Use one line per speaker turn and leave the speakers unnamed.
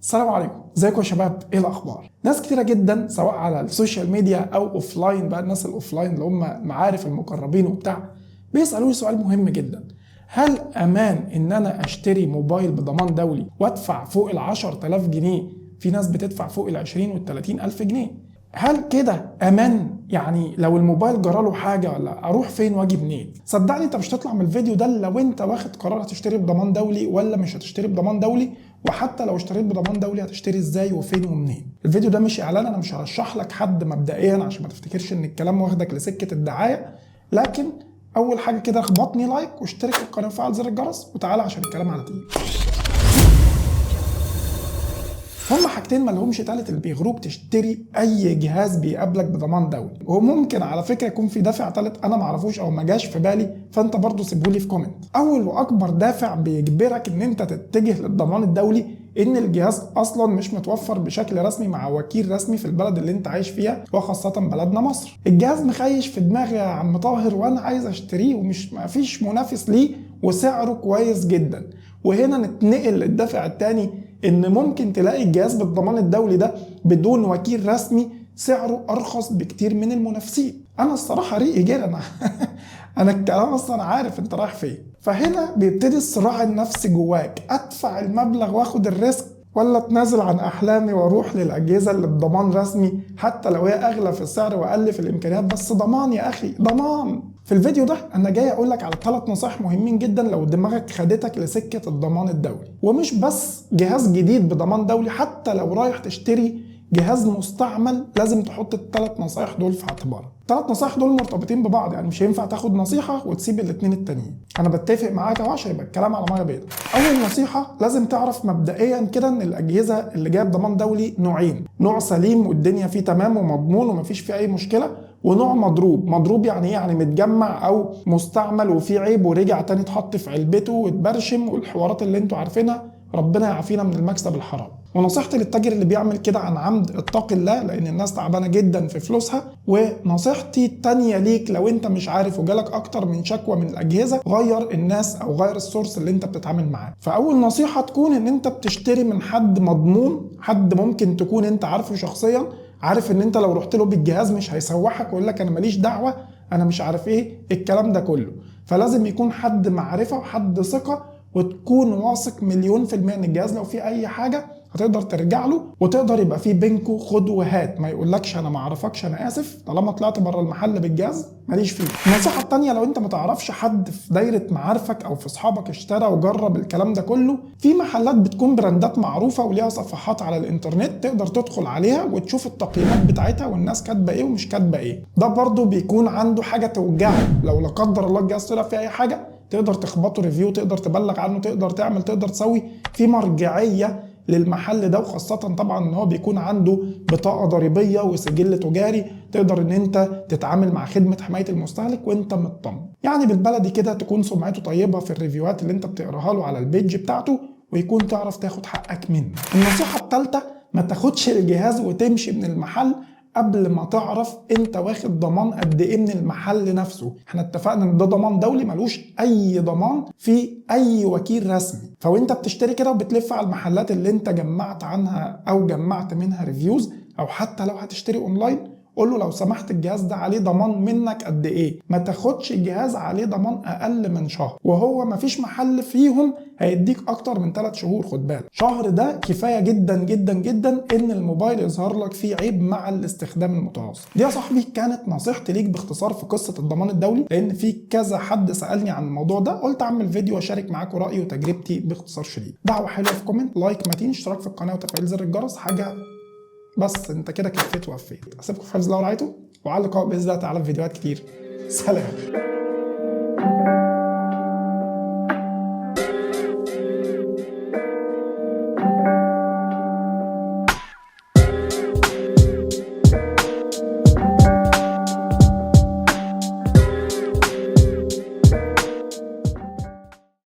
السلام عليكم، ازيكم يا شباب؟ ايه الاخبار؟ ناس كتيره جدا سواء على السوشيال ميديا او اوفلاين، بقى الناس الاوفلاين اللي هم معارف المقربين وبتاع، بيسالوني سؤال مهم جدا: هل امان ان انا اشتري موبايل بضمان دولي وادفع فوق ال 10000 جنيه؟ في ناس بتدفع فوق ال 20 وال 30000 جنيه. هل كده امان؟ يعني لو الموبايل جراله حاجه ولا اروح فين واجي منين؟ صدقني انت مش هتطلع من الفيديو ده لو انت واخد قرار هتشتري بضمان دولي ولا مش هتشتري بضمان دولي، وحتى لو اشتريت بضمان دولي هتشتري ازاي وفين ومنين. الفيديو ده مش اعلان، انا مش هرشح لك حد مبدئيا عشان ما تفتكرش ان الكلام واخدك لسكه الدعايه، لكن اول حاجه كده اخبطني لايك واشترك في القناه وفعل زر الجرس وتعالى عشان الكلام على تقيل. هما حاجتين ما لهمش تالت اللي بيغروك تشتري اي جهاز بيقابلك بضمان دولي، وممكن على فكره يكون في دافع تالت انا معرفوش او ما جاش في بالي، فانت برضو سيبهولي في كومنت. اول واكبر دافع بيجبرك ان انت تتجه للضمان الدولي ان الجهاز اصلا مش متوفر بشكل رسمي مع وكيل رسمي في البلد اللي انت عايش فيها، وخاصه بلدنا مصر. الجهاز مخيش في دماغي يا عم طاهر وانا عايز اشتريه ومش مفيش منافس ليه وسعره كويس جدا. وهنا نتنقل للدافع الثاني، ان ممكن تلاقي الجهاز بالضمان الدولي ده بدون وكيل رسمي سعره ارخص بكتير من المنافسين. انا الصراحه ريقي جري انا الكلام اصلا عارف انت رايح فين. فهنا بيبتدي الصراع النفسي جواك: ادفع المبلغ واخد الريسك ولا اتنازل عن احلامي واروح للاجهزه اللي بضمان رسمي حتى لو هي اغلى في السعر واقل في الامكانيات، بس ضمان يا اخي، ضمان. في الفيديو ده انا جاي اقول لك على 3 نصائح مهمين جدا لو دماغك خدتك لسكه الضمان الدولي. ومش بس جهاز جديد بضمان دولي، حتى لو رايح تشتري جهاز مستعمل لازم تحط ال3 نصائح دول في اعتبارك. ال3 نصائح دول مرتبطين ببعض، يعني مش هينفع تاخد نصيحه وتسيب الاثنين التانيين. انا بتفق معاك اهو عشان يبقى الكلام على ميه بيضاء. اول نصيحه، لازم تعرف مبدئيا كده ان الاجهزه اللي جايه بضمان دولي نوعين: نوع سليم والدنيا فيه تمام ومضمون ومفيش فيه اي مشكله، ونوع مضروب. مضروب يعني ايه؟ يعني متجمع او مستعمل وفيه عيب ورجع تاني اتحط في علبته واتبرشم والحوارات اللي انتوا عارفينها، ربنا يعافينا من المكسب الحرام. ونصيحتي للتاجر اللي بيعمل كده عن عمد: اتق الله، لان الناس تعبانه جدا في فلوسها. ونصيحتي التانية ليك لو انت مش عارف وجالك اكتر من شكوى من الاجهزه، غير الناس او غير السورس اللي انت بتتعامل معاه. فاول نصيحه تكون ان انت بتشتري من حد مضمون، حد ممكن تكون انت عارفه شخصيا، عارف ان انت لو رحت له بالجهاز مش هيسوحك ويقول لك انا ماليش دعوه انا مش عارف ايه الكلام ده كله. فلازم يكون حد معرفه وحد ثقه، وتكون واثق مليون في المية ان الجهاز لو فيه اي حاجة هتقدر ترجع له، وتقدر يبقى فيه بينكو خد وهات، ما يقولكش انا ما اعرفكش انا اسف، طالما طلعت بره المحل بالجهاز ماليش فيه. النصيحة التانية، لو انت ما تعرفش حد في دايرة معارفك او في اصحابك اشترى وجرب الكلام ده كله، في محلات بتكون براندات معروفة وليها صفحات على الانترنت تقدر تدخل عليها وتشوف التقييمات بتاعتها والناس كاتبة ايه ومش كاتبة ايه. ده برضو بيكون عنده حاجة توجعه، لو لا قدر الله الجهاز طلع فيه اي حاجة تقدر تخبطه ريفيو، تقدر تبلغ عنه، تقدر تعمل، تقدر تسوي، في مرجعية للمحل ده. وخاصة طبعا ان هو بيكون عنده بطاقة ضريبية وسجل تجاري، تقدر ان انت تتعامل مع خدمة حماية المستهلك وانت مطمن. يعني بالبلدي كده تكون سمعته طيبة في الريفيوهات اللي انت بتقراها له على البيج بتاعته، ويكون تعرف تاخد حقك منه. النصيحة الثالثة، ما تاخدش الجهاز وتمشي من المحل قبل ما تعرف انت واخد ضمان قد ايه من المحل نفسه. احنا اتفقنا ان ده ضمان دولي ملوش اي ضمان في اي وكيل رسمي. فوانت بتشتري كده وبتلف على المحلات اللي انت جمعت عنها او جمعت منها ريفيوز، او حتى لو هتشتري اونلاين، قول له لو سمحت الجهاز ده عليه ضمان منك قد ايه. ما تاخدش الجهاز عليه ضمان اقل من شهر، وهو مفيش محل فيهم هيديك اكتر من 3 شهور. خد بالك، شهر ده كفايه جدا جدا جدا ان الموبايل يظهر لك فيه عيب مع الاستخدام المتواصل. دي يا صاحبي كانت نصيحتي ليك باختصار في قصه الضمان الدولي، لان في كذا حد سالني عن الموضوع ده، قلت اعمل فيديو واشارك معاكم رايي وتجربتي باختصار شديد. دعوه حلوه في كومنت، لايك متين، اشتراك في القناه وتفعيل زر الجرس، حاجه بس انت كده كفيت ووفيت. اسيبكم في حفظ الله ورعايته، وعلى اللقاء باذن الله تعالى في فيديوهات كتير. سلام.